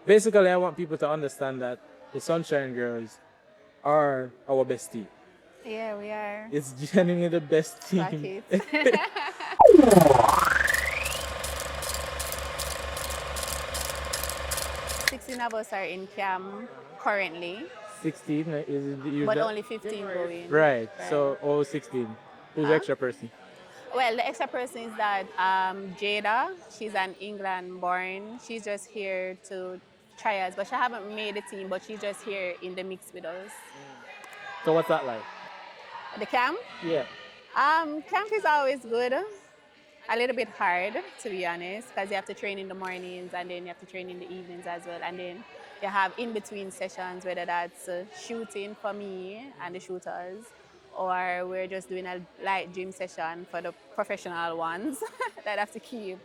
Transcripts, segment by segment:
Basically, I want people to understand that the Sunshine Girls are our best team. Yeah, we are. It's genuinely the best Clock team. it. 16 of us are in camp currently, 16 is it the but usual? only 15 going. Right. Right. So all 16. Who's the Huh? extra person? Well, the extra person is that Jada, she's an England born. She's just here to try us, but she haven't made the team, but she's just here in the mix with us. So what's that like? The camp? Yeah. Camp is always good. A little bit hard, to be honest, because you have to train in the mornings and then you have to train in the evenings as well. And then you have in between sessions, whether that's shooting for me and the shooters, or we're just doing a light gym session for the professional ones that have to keep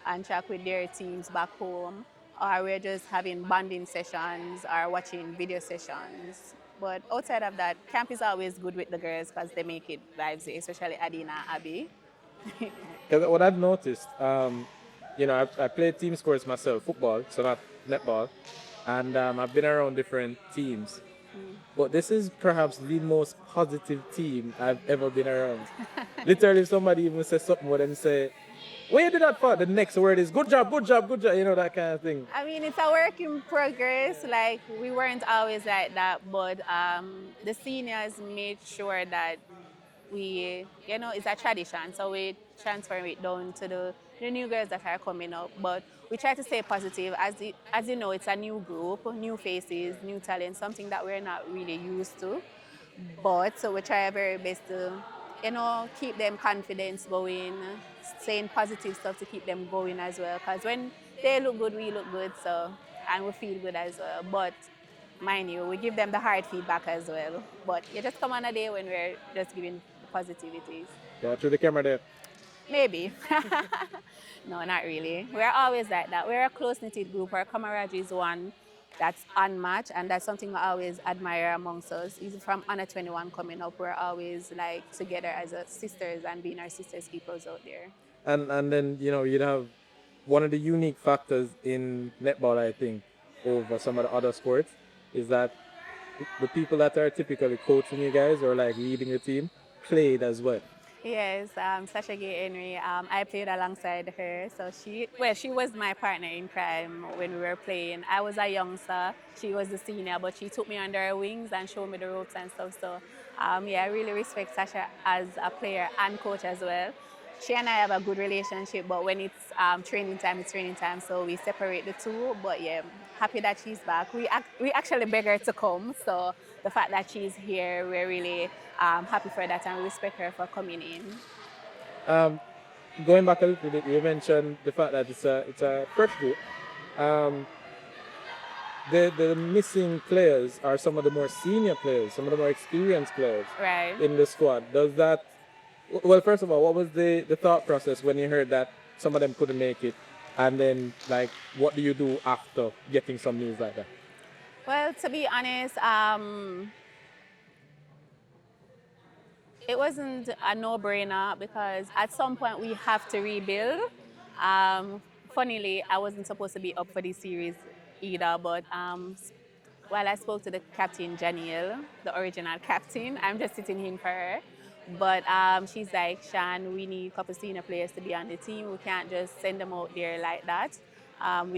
and track with their teams back home, or we're just having bonding sessions or watching video sessions. But outside of that, camp is always good with the girls because they make it lively, especially Adina and Abby. 'Cause what I've noticed, I play team sports myself, football, so not netball, and I've been around different teams. But this is perhaps the most positive team I've ever been around. Literally, if somebody even says something with them say, "Where you did that for?" The next word is "good job, good job, good job." You know that kind of thing. I mean, it's a work in progress. Like, we weren't always like that, but the seniors made sure that it's a tradition. So we transfer it down to the new girls that are coming up. But we try to stay positive. As you know, it's a new group, new faces, new talent, something that we're not really used to. But so we try our very best to, keep them confidence going, saying positive stuff to keep them going as well. Because when they look good, we look good. So, and we feel good as well. But mind you, we give them the hard feedback as well. But you just come on a day when we're just giving positivities. Yeah, through the camera there. Maybe. No, not really. We're always like that. We're a close-knitted group. Our camaraderie is one that's unmatched, and that's something I always admire amongst us. Even from Under 21 coming up, we're always like together as sisters and being our sisters keepers out there. And then you'd have one of the unique factors in netball, I think, over some of the other sports, is that the people that are typically coaching you guys or like leading the team played as well. Yes, Sasha Gay Henry. I played alongside her. So she was my partner in crime when we were playing. I was a youngster. She was the senior, but she took me under her wings and showed me the ropes and stuff. So, I really respect Sasha as a player and coach as well. She and I have a good relationship, but when it's training time, it's training time. So we separate the two. But yeah, happy that she's back. We actually beg her to come. So the fact that she's here, we're really happy for that and we respect her for coming in. Um, Going back a little bit, you mentioned the fact that it's a fresh group. Um, the missing players are some of the more senior players, some of the more experienced players Right. in the squad. Does that? Well, first of all, what was the thought process when you heard that some of them couldn't make it, and then like what do you do after getting some news like that? Well, to be honest, it wasn't a no-brainer because at some point we have to rebuild. Funnily, I wasn't supposed to be up for this series either, but while I spoke to the captain, Janiel, the original captain, I'm just sitting in for her. But she's like, Shan, we need a couple senior players to be on the team. We can't just send them out there like that.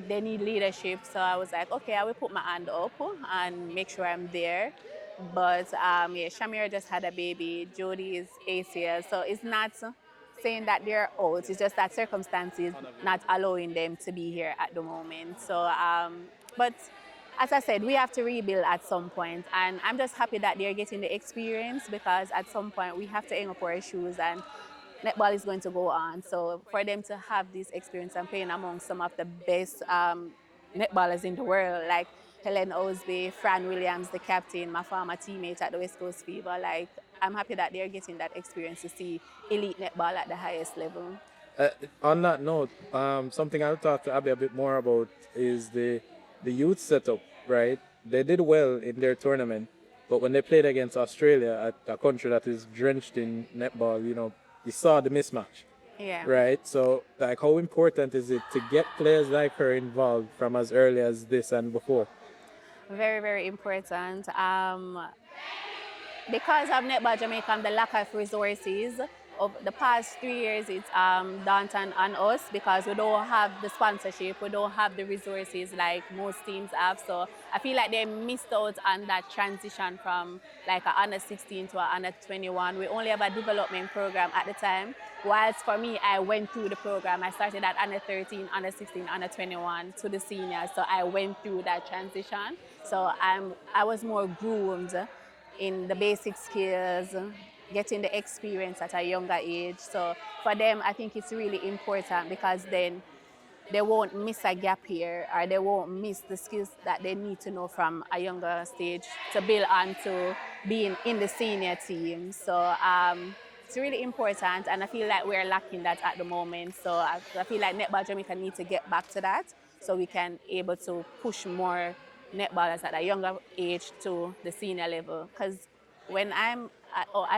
They need leadership. So I was like, okay, I will put my hand up and make sure I'm there. But Shamir just had a baby. Jody is ACL. So it's not saying that they're out. It's just that circumstances not allowing them to be here at the moment. So, but as I said, we have to rebuild at some point, and I'm just happy that they're getting the experience because at some point we have to hang up our shoes and netball is going to go on. So for them to have this experience and playing among some of the best netballers in the world, like Helen Osby, Fran Williams, the captain, my former teammate at the West Coast Fever, like I'm happy that they're getting that experience to see elite netball at the highest level. On that note, something I'll talk to Abby a bit more about is the youth setup, right? They did well in their tournament, but when they played against Australia, a country that is drenched in netball, you saw the mismatch. Yeah. right? So, like, how important is it to get players like her involved from as early as this and before? Very, very important. Because of Netball Jamaica and the lack of resources of the past 3 years, it's downtown on us because we don't have the sponsorship, we don't have the resources like most teams have. So I feel like they missed out on that transition from like a under 16 to a under 21. We only have a development program at the time. Whilst for me, I went through the program. I started at under 13, under 16, under 21 to the seniors. So I went through that transition. So I was more groomed in the basic skills, getting the experience at a younger age. So for them, I think it's really important because then they won't miss a gap here or they won't miss the skills that they need to know from a younger stage to build on to being in the senior team. So it's really important and I feel like we're lacking that at the moment. So I feel like Netball Jamaica need to get back to that so we can able to push more netballers at a younger age to the senior level. Because when I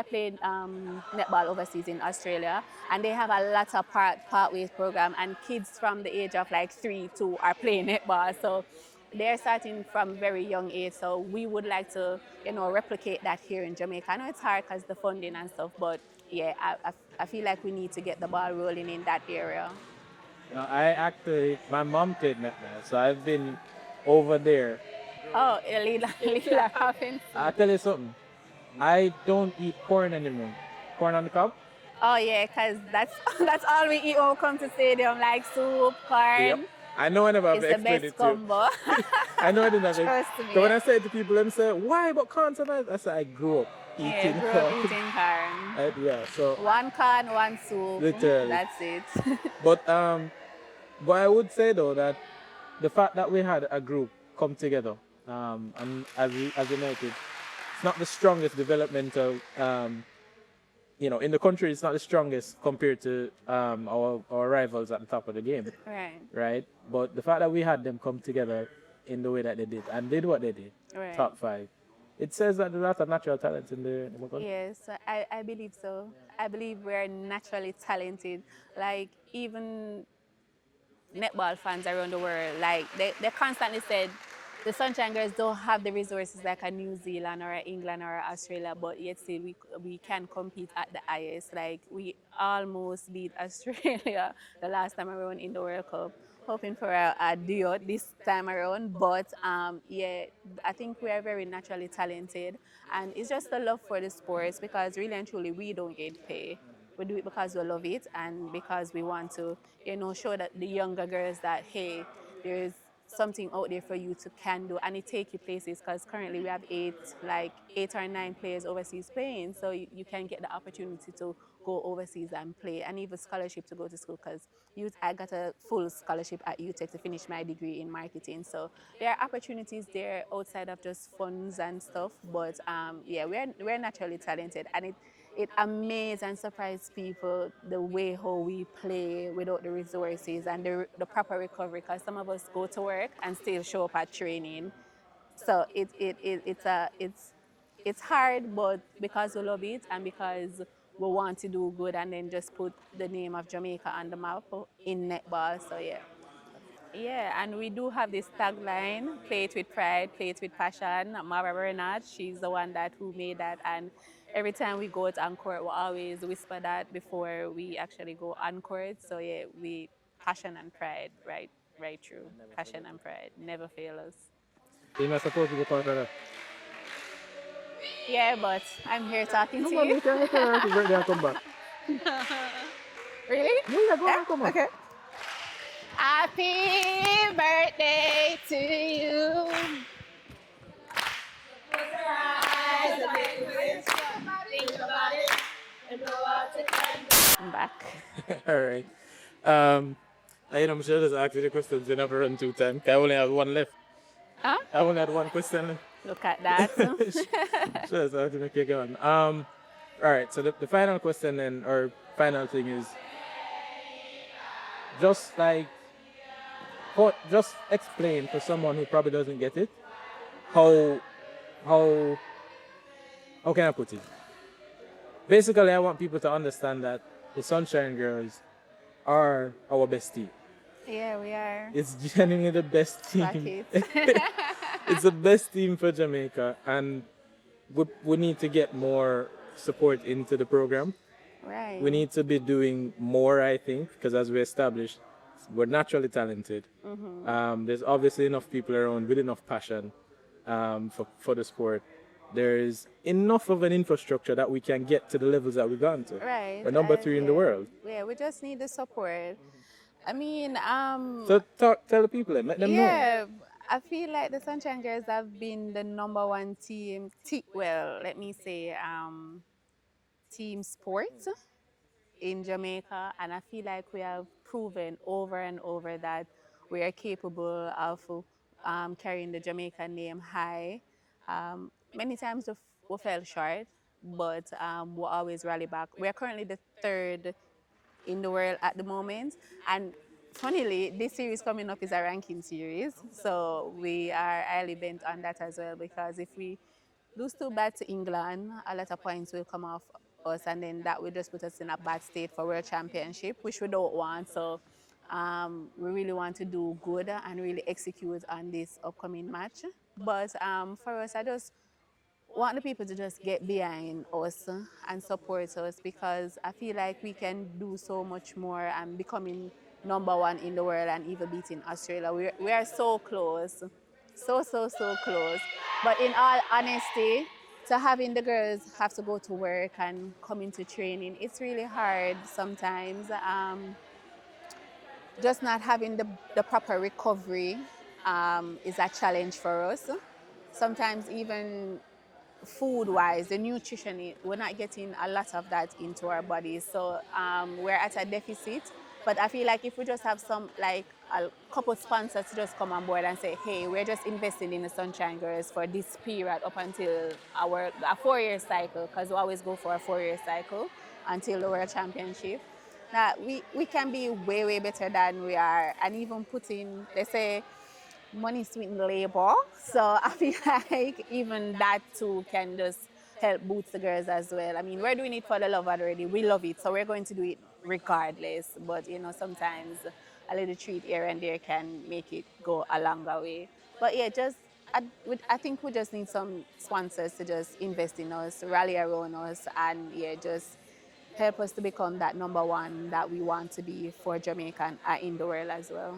played netball overseas in Australia, and they have a lot of pathways program, and kids from the age of like 3 to are playing netball. So they're starting from very young age. So we would like to, replicate that here in Jamaica. I know it's hard because the funding and stuff, but yeah, I feel like we need to get the ball rolling in that area. My mom played netball, so I've been over there. Oh, Lila Coffin. I'll tell you something. I don't eat corn anymore. Corn on the cob? Oh yeah, cause that's that's all we eat when we come to stadium, like soup, Yep. corn. I know I never have It's the explained best it to you. combo. I know I didn't have it. Trust So when me. I say it to people, them say, why but corn so nice? I say, I grew up Yeah, eating grew up corn. eating corn. Yeah, so One corn, one soup. literally. That's it. But I would say though that the fact that we had a group come together, and as United, it's not the strongest developmental, in the country. It's not the strongest compared to our rivals at the top of the game, Right. right? But the fact that we had them come together in the way that they did and did what they did, Right. top five, it says that there's a lot of natural talent in the country. Yes, I believe so. I believe we're naturally talented. Like even netball fans around the world, like they constantly said the Sunshine Girls don't have the resources like a New Zealand or a England or a Australia, but yet still we can compete at the highest. Like we almost beat Australia the last time around in the World Cup. Hoping for a duo this time around, but yeah, I think we are very naturally talented, and it's just a love for the sports because really and truly we don't get paid. We do it because we love it and because we want to, show that the younger girls that hey, there's something out there for you to can do and it take you places because currently we have eight or nine players overseas playing, so you can get the opportunity to go overseas and play and even scholarship to go to school because I got a full scholarship at UTech to finish my degree in marketing. So there are opportunities there outside of just funds and stuff, but yeah, we're naturally talented and it amazes and surprises people the way how we play without the resources and the proper recovery because some of us go to work and still show up at training. So it's hard, but because we love it and because we want to do good and then just put the name of Jamaica on the map in netball. So yeah. Yeah, and we do have this tagline, play it with pride, play it with passion. Mara Bernard, she's the one who made that. And every time we go out on court, we always whisper that before we actually go on court. So yeah, passion and pride, right? Right, true. Passion and pride never fail us. You're not supposed to be part of that. Yeah, but I'm here talking to Come on, you. we can happy birthday and come back. Really? Yeah, go on, come on. Okay. Happy birthday to you. I'm back. All right. I'm sure just ask you the questions. You never run 2 times. I only have one left. Huh? I only had one question left. Look at that. Sure, so I have to make you go on. All right. So the final question then, or final thing is, just explain for someone who probably doesn't get it, how can I put it? Basically, I want people to understand that the Sunshine Girls are our best team. Yeah, we are. It's genuinely the best team. Buckets. It's the best team for Jamaica, and we need to get more support into the program. Right. We need to be doing more, I think, because as we established, we're naturally talented. There's obviously enough people around with enough passion for the sport. There's enough of an infrastructure that we can get to the levels that we've gone to. Right. We're number 3 in the Yeah. world. Yeah, we just need the support. I mean, So tell the people and let them know. yeah, I feel like the Sunshine Girls have been the number one team, well, let me say, team sports in Jamaica, and I feel like we have proven over and over that we are capable of carrying the Jamaican name high. Many times we fell short, but we always rally back. We are currently the third in the world at the moment, and funnily, this series coming up is a ranking series, so we are highly bent on that as well, because if we lose too bad to England, a lot of points will come off us, and then that will just put us in a bad state for World Championship, which we don't want. So we really want to do good and really execute on this upcoming match. But for us, I just want the people to just get behind us and support us, because I feel like we can do so much more and becoming number one in the world and even beating Australia. We are so close, so close. But in all honesty, to having the girls have to go to work and come into training, it's really hard sometimes. Just not having the proper recovery is a challenge for us. Sometimes even food-wise, the nutrition, we're not getting a lot of that into our bodies. So we're at a deficit. But I feel like if we just have some, like a couple sponsors to just come on board and say, hey, we're just investing in the Sunshine Girls for this period up until a 4-year cycle, because we always go for a 4-year cycle until the World Championship. Now, we can be way better than we are, and even putting, they say, money sweeten labor. So I feel like even that too can just help boost the girls as well. I mean, we're doing it for the love already. We love it, so we're going to do it regardless. But sometimes a little treat here and there can make it go a longer way. But yeah, I think we just need some sponsors to just invest in us, rally around us, and yeah, just help us to become that number one that we want to be for Jamaica and in the world as well.